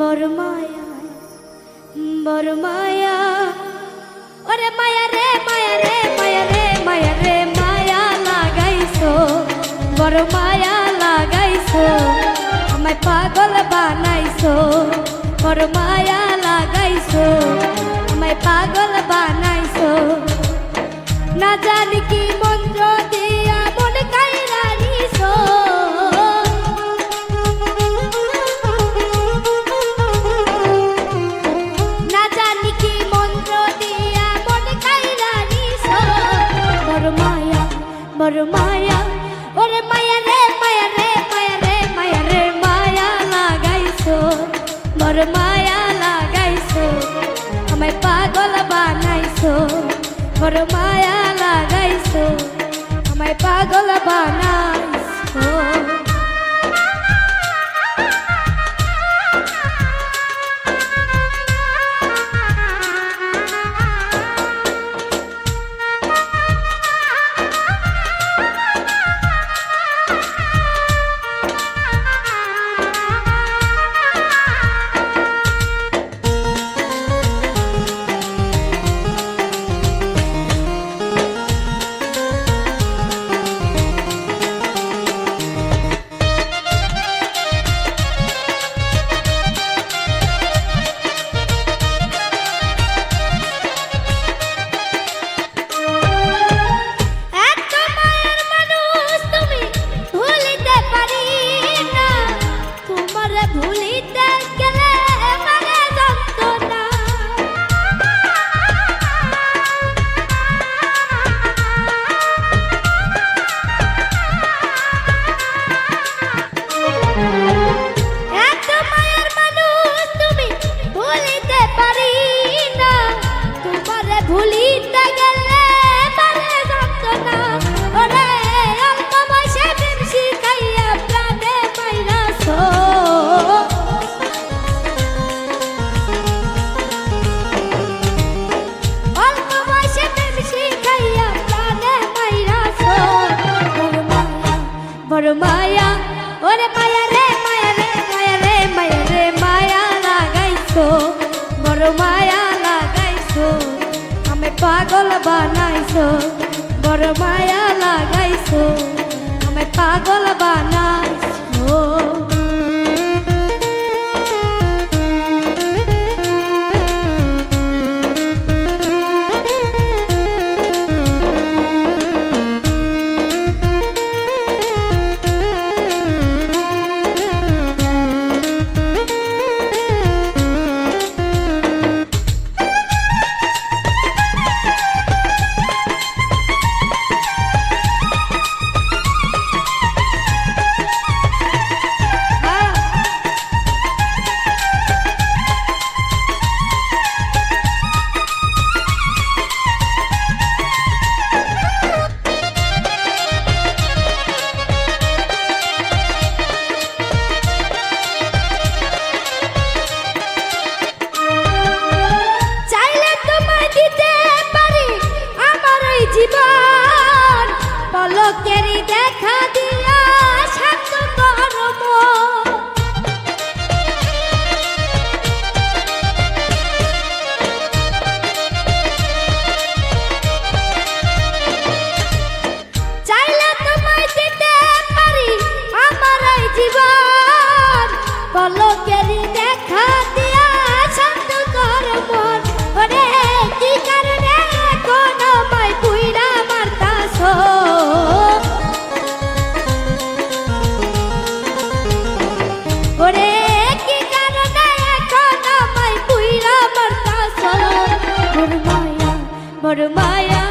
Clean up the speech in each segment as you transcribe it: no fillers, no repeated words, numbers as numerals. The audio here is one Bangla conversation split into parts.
বড় মায়া বড় মায়া ওরে মায়া রে মায়া রে মায়া রে মায়া রে মায়া লাগাইছো বড় মায়া লাগাইছো আমায় পাগল বানাইছো বড় মায়া লাগাইছো আমায় পাগল বানাইছো না জানি কি মন্ত্র দিয়া মন কাইরা নিছো না জানি কি মন্ত্র দিয়া মন কাইরা নিছো বড় মায়া ওরে মায়া রে মায়া রে মায়া রে মায়া রে মায়া লাগাইছো বড় মায়া লাগাইছো আমায় পাগল বানাইছো বড় মায়া লাগাইছো আমায় পাগল বানাইছো ভুলিতে গেলে পারে যন্ত্রণা ওরে অল্প বয়সে প্রেম শিখাইয়া প্রাণে মাইরাছো অল্প বয়সে প্রেম শিখাইয়া প্রাণে মাইরাছো বড় মায়া ওরে মায়া রে মায়া রে মায়া রে মায়া রে মায়া লাগাইছো বড় মায়া লাগাইছো পাগল বানাইছো বড় মায়া লাগাইছো আমায় পাগল বানাইছো পলকেরই দেখা দিয়া শান্ত করব চাইলে তোমায় দিতে পারি আমার এই জীবন পলকেরই দেখা দিয়া শান্ত করব ওরে কি কারণে কোন আমায় পুইরা মারতাছো ওরে কি কারণে এখন আমায় পুইরা মারতাছো বড় মায়া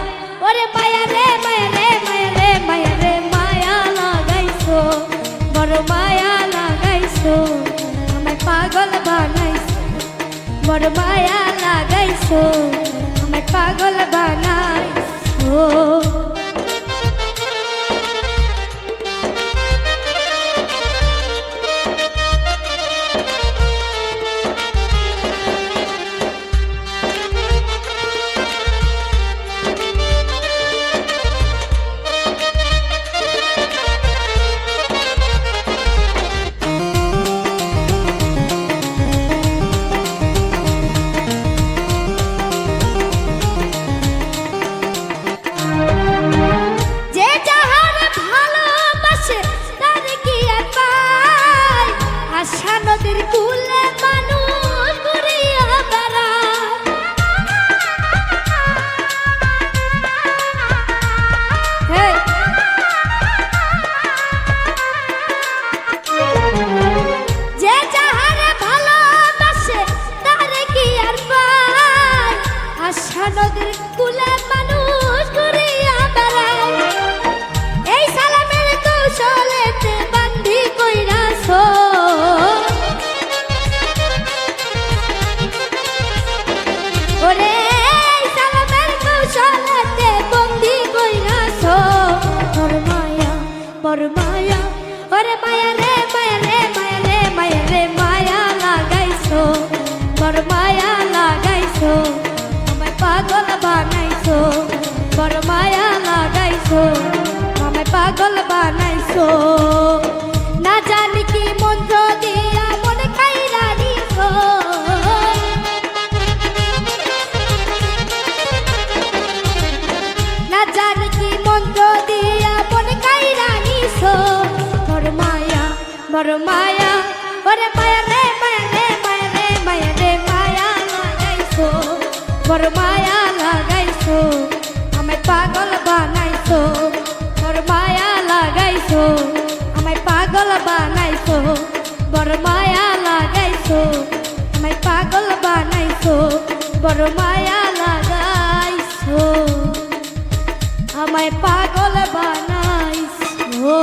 ওরে মায়া রে মায়া রে মায়া রে মায়া রে মায়া লাগাইছো বড় মায়া লাগাইছো আমায় পাগল বানাইছো বড় মায়া লাগাইছো আমায় পাগল বানাইছো বড় মায়া ওরে মায়া রে মায়া রে মায়া রে মায়া রে মায়া লাগাইছো বড় মায়া লাগাইছো আমায় পাগল বানাইছো বড় মায়া লাগাইছো আমায় পাগল বানাইছো বড় মায়া লাগাইছো আমায় পাগল বানাইছো বড় মায়া লাগাইছো আমায় পাগল বানাইছো